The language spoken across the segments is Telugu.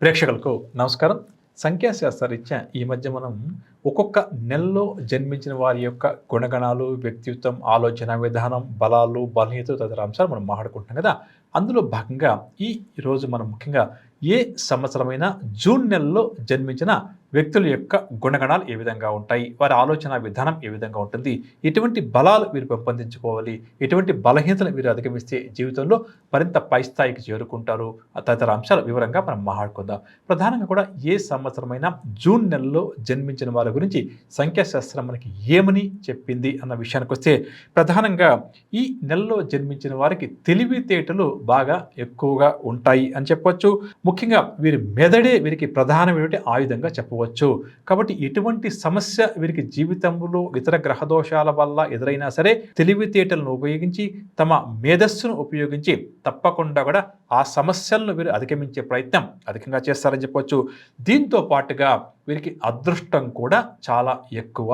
ప్రేక్షకులకు నమస్కారం. సంఖ్యాశాస్త్రరీత్యా ఈ మధ్య మనం ఒక్కొక్క నెలలో జన్మించిన వారి యొక్క గుణగణాలు, వ్యక్తిత్వం, ఆలోచన విధానం, బలాలు, బలహీనతలు తదితర అంశాలు మనం మాట్లాడుకుంటున్నాం కదా. అందులో భాగంగా ఈరోజు మనం ముఖ్యంగా ఏ సంవత్సరమైనా జూన్ నెలలో జన్మించిన వ్యక్తుల యొక్క గుణగణాలు ఏ విధంగా ఉంటాయి, వారి ఆలోచన విధానం ఏ విధంగా ఉంటుంది, ఎటువంటి బలాలు వీరు పెంపొందించుకోవాలి, ఎటువంటి బలహీనతలు వీరు అధిగమిస్తే జీవితంలో మరింత పై స్థాయికి చేరుకుంటారు, తదితర అంశాలు వివరంగా మనం మాట్లాడుకుందాం. ప్రధానంగా కూడా ఏ సంవత్సరమైనా జూన్ నెలలో జన్మించిన వారి గురించి సంఖ్యాశాస్త్రం మనకి ఏమని చెప్పింది అన్న విషయానికి వస్తే, ప్రధానంగా ఈ నెలలో జన్మించిన వారికి తెలివితేటలు బాగా ఎక్కువగా ఉంటాయి అని చెప్పవచ్చు. ముఖ్యంగా వీరి మెదడే వీరికి ప్రధానమైన ఆయుధంగా చెప్పవచ్చు. కాబట్టి ఎటువంటి సమస్య వీరికి జీవితంలో ఇతర గ్రహదోషాల వల్ల ఎదురైనా సరే తెలివితేటలను ఉపయోగించి తమ మేధస్సును ఉపయోగించి తప్పకుండా కూడా ఆ సమస్యలను వీరు అధిగమించే ప్రయత్నం అధికంగా చేస్తారని చెప్పవచ్చు. దీంతో పాటుగా వీరికి అదృష్టం కూడా చాలా ఎక్కువ.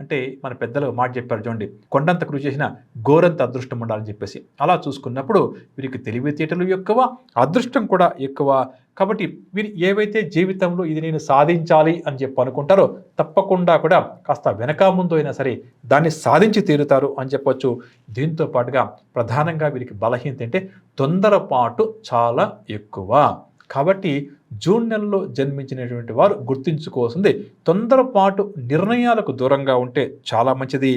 అంటే మన పెద్దలు మాట చెప్పారు చూడండి, కొండంత కృషి చేసిన గోరంత అదృష్టం ఉండాలని చెప్పేసి. అలా చూసుకున్నప్పుడు వీరికి తెలివితేటలు ఎక్కువ, అదృష్టం కూడా ఎక్కువ. కాబట్టి వీరు ఏవైతే జీవితంలో ఇది నేను సాధించాలి అని చెప్పి అనుకుంటారో తప్పకుండా కూడా కాస్త వెనక ముందు అయినా సరే దాన్ని సాధించి తీరుతారు అని చెప్పొచ్చు. దీంతో పాటుగా ప్రధానంగా వీరికి బలహీనత అంటే తొందరపాటు చాలా ఎక్కువ. కాబట్టి జూన్ నెలలో జన్మించినటువంటి వారు గుర్తుంచుకోవాల్సింది, తొందరపాటు నిర్ణయాలకు దూరంగా ఉంటే చాలా మంచిది.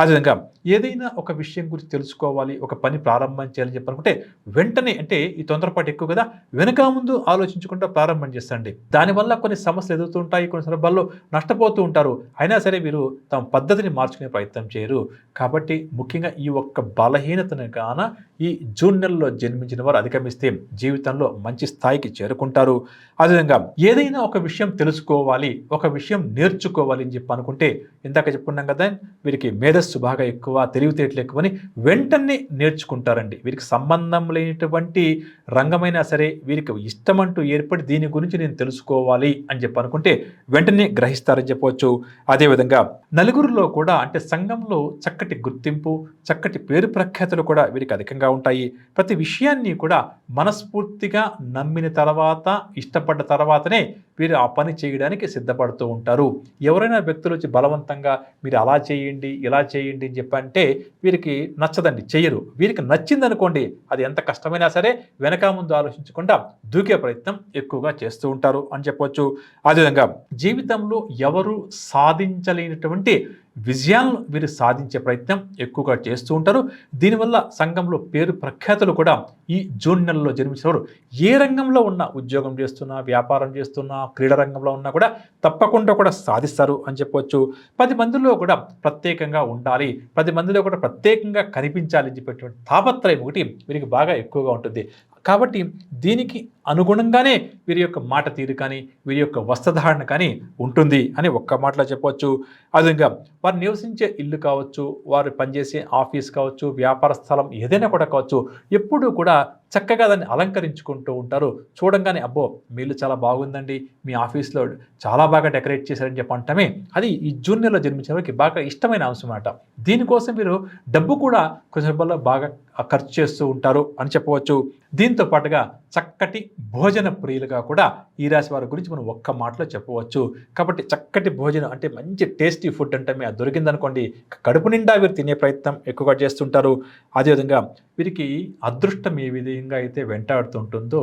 అదేవిధంగా ఏదైనా ఒక విషయం గురించి తెలుసుకోవాలి, ఒక పని ప్రారంభం చేయాలని చెప్పనుకుంటే వెంటనే, అంటే ఈ తొందరపాటు ఎక్కువ కదా, వెనక ముందు ఆలోచించుకుంటూ ప్రారంభం చేస్తండి. దానివల్ల కొన్ని సమస్యలు ఎదుగుతుంటాయి, కొన్ని సందర్భాల్లో నష్టపోతూ ఉంటారు. అయినా సరే వీరు తమ పద్ధతిని మార్చుకునే ప్రయత్నం చేయరు. కాబట్టి ముఖ్యంగా ఈ ఒక్క బలహీనతను గాన ఈ జూన్ నెలలో జన్మించిన వారు అధిగమిస్తే జీవితంలో మంచి స్థాయికి చేరుకుంటారు. అదేవిధంగా ఏదైనా ఒక విషయం తెలుసుకోవాలి, ఒక విషయం నేర్చుకోవాలి అని చెప్పి అనుకుంటే, ఇందాక చెప్పుకున్నాం కదా, వీరికి మేధస్సు బాగా ఎక్కువ, తెలివితేటలు ఎక్కువని వెంటనే నేర్చుకుంటారండి. వీరికి సంబంధం లేనటువంటి రంగమైనా సరే వీరికి ఇష్టమంటూ ఏర్పడి దీని గురించి నేను తెలుసుకోవాలి అని చెప్పి అనుకుంటే వెంటనే గ్రహిస్తారని చెప్పవచ్చు. అదేవిధంగా నలుగురిలో కూడా, అంటే సంఘంలో చక్కటి గుర్తింపు, చక్కటి పేరు ప్రఖ్యాతులు కూడా వీరికి అధికంగా ఉంటాయి. ప్రతి విషయాన్ని కూడా మనస్ఫూర్తిగా నమ్మిన తర్వాత, ఇష్టపడ్డ తర్వాతనే వీరు ఆ పని చేయడానికి సిద్ధపడుతూ ఉంటారు. ఎవరైనా వ్యక్తులు వచ్చి బలవంతంగా మీరు అలా చేయండి, ఇలా చేయండి అని చెప్పంటే వీరికి నచ్చదండి, చెయ్యరు. వీరికి నచ్చింది అనుకోండి, అది ఎంత కష్టమైనా సరే వెనక ముందు ఆలోచించకుండా దూకే ప్రయత్నం ఎక్కువగా చేస్తూ ఉంటారు అని చెప్పవచ్చు. అదేవిధంగా జీవితంలో ఎవరు సాధించలేనటువంటి విజయాలను వీరు సాధించే ప్రయత్నం ఎక్కువగా చేస్తూ ఉంటారు. దీనివల్ల సంఘంలో పేరు ప్రఖ్యాతులు కూడా ఈ జూన్ నెలలో జన్మించిన వారు ఏ రంగంలో ఉన్నా, ఉద్యోగం చేస్తున్నా, వ్యాపారం చేస్తున్నా, క్రీడా రంగంలో ఉన్నా కూడా తప్పకుండా కూడా సాధిస్తారు అని చెప్పవచ్చు. 10 మందిలో కూడా ప్రత్యేకంగా ఉండాలి, 10 మందిలో కూడా ప్రత్యేకంగా కనిపించాలి అని చెప్పేటువంటి తాపత్రయం ఒకటి వీరికి బాగా ఎక్కువగా ఉంటుంది. కాబట్టి దీనికి అనుగుణంగానే వీరి యొక్క మాట తీరు కానీ, వీరి యొక్క వస్త్రధారణ కానీ ఉంటుంది అని ఒక్క మాటలో చెప్పవచ్చు. అదేవిధంగా వారు నివసించే ఇల్లు కావచ్చు, వారు పనిచేసే ఆఫీస్ కావచ్చు, వ్యాపార స్థలం ఏదైనా కూడా కావచ్చు, ఎప్పుడూ కూడా చక్కగా దాన్ని అలంకరించుకుంటూ ఉంటారు. చూడంగానే అబ్బో మీ ఇల్లు చాలా బాగుందండి, మీ ఆఫీస్లో చాలా బాగా డెకరేట్ చేశారని చెప్పి అంటామే, అది ఈ జూన్ నెలలో జన్మించిన వారికి బాగా ఇష్టమైన అంశం అన్నమాట. దీనికోసం మీరు డబ్బు కూడా కొన్ని సందర్భాల్లో బాగా ఖర్చు చేస్తూ ఉంటారు అని చెప్పవచ్చు. దీంతో పాటుగా చక్కటి భోజన ప్రియులుగా కూడా ఈ రాశి వారి గురించి మనం ఒక్క మాటలో చెప్పవచ్చు. కాబట్టి చక్కటి భోజనం అంటే మంచి టేస్టీ ఫుడ్ అంటే అది దొరికిందనుకోండి, కడుపు నిండా వీరు తినే ప్రయత్నం ఎక్కువగా చేస్తుంటారు. అదేవిధంగా వీరికి అదృష్టం ఏ విధంగా అయితే వెంటాడుతుంటుందో,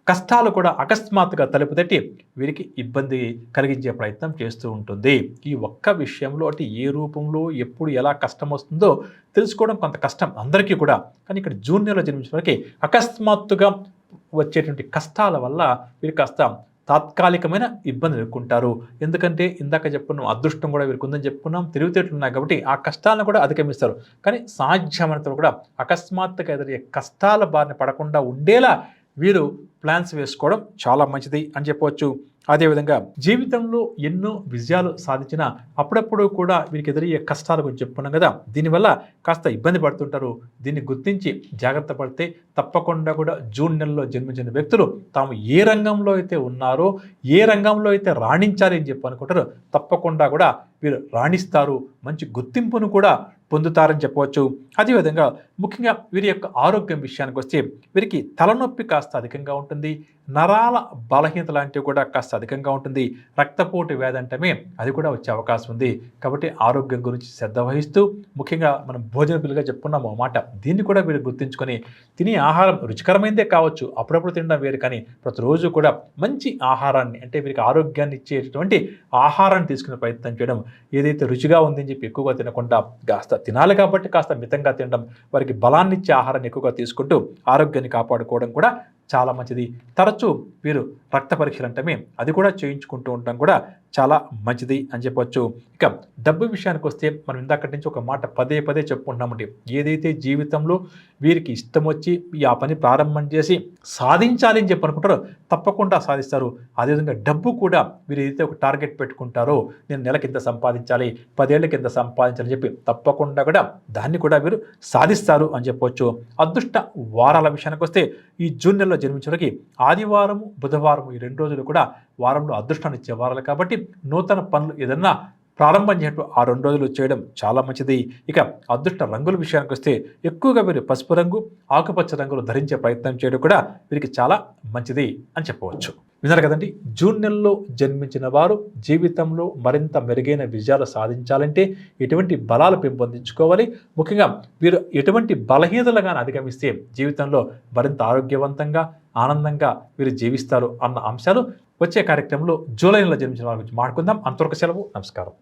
కష్టాలు కూడా అకస్మాత్తుగా తలుపు తట్టి వీరికి ఇబ్బంది కలిగించే ప్రయత్నం చేస్తూ ఉంటుంది. ఈ ఒక్క విషయంలో అంటే ఏ రూపంలో ఎప్పుడు ఎలా కష్టం వస్తుందో తెలుసుకోవడం కొంత కష్టం అందరికీ కూడా. కానీ ఇక్కడ జూన్ నెలలో జన్మించిన వారికి అకస్మాత్తుగా వచ్చేటువంటి కష్టాల వల్ల వీరికి కాస్త తాత్కాలికమైన ఇబ్బందులు ఎదుర్కొంటారు. ఎందుకంటే ఇందాక చెప్పుకున్నాం, అదృష్టం కూడా వీరికి ఉందని చెప్పుకున్నాం, తెలివితేటలు ఉన్నాయి కాబట్టి ఆ కష్టాలను కూడా అధిగమిస్తారు. కానీ సాధ్యమైనంత కూడా అకస్మాత్తుగా ఎదురయ్యే కష్టాల బారిన పడకుండా ఉండేలా వీరు ప్లాన్స్ వేసుకోవడం చాలా మంచిది అని చెప్పవచ్చు. అదేవిధంగా జీవితంలో ఎన్నో విజయాలు సాధించిన అప్పుడప్పుడు కూడా వీరికి ఎదురయ్యే కష్టాల గురించి చెప్పుకున్నాం కదా, దీనివల్ల కాస్త ఇబ్బంది పడుతుంటారు. దీన్ని గుర్తించి జాగ్రత్త పడితే తప్పకుండా కూడా జూన్ నెలలో జన్మించిన వ్యక్తులు తాము ఏ రంగంలో అయితే ఉన్నారో, ఏ రంగంలో అయితే రాణించాలి అని చెప్పి అనుకుంటారో తప్పకుండా కూడా వీరు రాణిస్తారు, మంచి గుర్తింపును కూడా పొందుతారని చెప్పవచ్చు. అదేవిధంగా ముఖ్యంగా వీరి యొక్క ఆరోగ్యం విషయానికి వస్తే వీరికి తలనొప్పి కాస్త అధికంగా ఉంటుంది. ఉంటుంది. నరాల బలహీనత లాంటివి కూడా కాస్త అధికంగా ఉంటుంది. రక్తపోటు వ్యాధి అంటమే అది కూడా వచ్చే అవకాశం ఉంది. కాబట్టి ఆరోగ్యం గురించి శ్రద్ధ వహిస్తూ ముఖ్యంగా మనం భోజన బిల్లుగా చెప్పుకున్నాము ఆ మాట. దీన్ని కూడా మీరు గుర్తుంచుకొని తినే ఆహారం రుచికరమైనదే కావచ్చు. అప్పుడప్పుడు తినడం వేరు, కానీ ప్రతిరోజు కూడా మంచి ఆహారాన్ని అంటే వీరికి ఆరోగ్యాన్ని ఇచ్చేటటువంటి ఆహారాన్ని తీసుకునే ప్రయత్నం చేయడం. ఏదైతే రుచిగా ఉందని చెప్పి ఎక్కువగా తినకుండా కాస్త తినాలి కాబట్టి కాస్త మితంగా తినడం, వారికి బలాన్ని ఇచ్చే ఆహారాన్ని ఎక్కువగా తీసుకుంటూ ఆరోగ్యాన్ని కాపాడుకోవడం కూడా చాలా మంచిది. తరచూ వీరు రక్త పరీక్షలు అంటమే అది కూడా చేయించుకుంటూ ఉండడం కూడా చాలా మంచిది అని చెప్పొచ్చు. ఇక డబ్బు విషయానికి వస్తే మనం ఇందాకటి నుంచి ఒక మాట పదే పదే చెప్పుకుంటున్నామండి. ఏదైతే జీవితంలో వీరికి ఇష్టం వచ్చి ఆ పని ప్రారంభం చేసి సాధించాలి అని చెప్పి అనుకుంటారో తప్పకుండా సాధిస్తారు. అదేవిధంగా డబ్బు కూడా వీరు ఏదైతే ఒక టార్గెట్ పెట్టుకుంటారో, నేను నెలకి ఇంత సంపాదించాలి, 10 ఏళ్ళకి ఇంత సంపాదించాలని చెప్పి తప్పకుండా కూడా దాన్ని కూడా వీరు సాధిస్తారు అని చెప్పవచ్చు. అదృష్ట వారాల విషయానికి వస్తే ఈ జూన్ నెలలో జన్మించిన వారికి ఆదివారము బుధవారం ఈ 2 రోజులు కూడా వారంలో అదృష్టాన్ని ఇచ్చే వారాలు కాబట్టి నూతన పనులు ఏదన్నా ప్రారంభం చేయటం ఆ 2 రోజులు చేయడం చాలా మంచిది. ఇక అదృష్ట రంగుల విషయానికి వస్తే ఎక్కువగా వీరు పసుపు రంగు, ఆకుపచ్చ రంగులు ధరించే ప్రయత్నం చేయడం కూడా వీరికి చాలా మంచిది అని చెప్పవచ్చు. విన్నారు కదండి, జూన్ నెలలో జన్మించిన వారు జీవితంలో మరింత మెరుగైన విజయాలు సాధించాలంటే ఎటువంటి బలాలు పెంపొందించుకోవాలి, ముఖ్యంగా వీరు ఎటువంటి బలహీనతలుగానే అధిగమిస్తే జీవితంలో మరింత ఆరోగ్యవంతంగా ఆనందంగా వీరు జీవిస్తారు అన్న అంశాలు వచ్చే కార్యక్రమంలో జూలై నెలలో జన్మించిన వారి గురించి మాట్లాడుకుందాం. అంతవరకు సెలవు, నమస్కారం.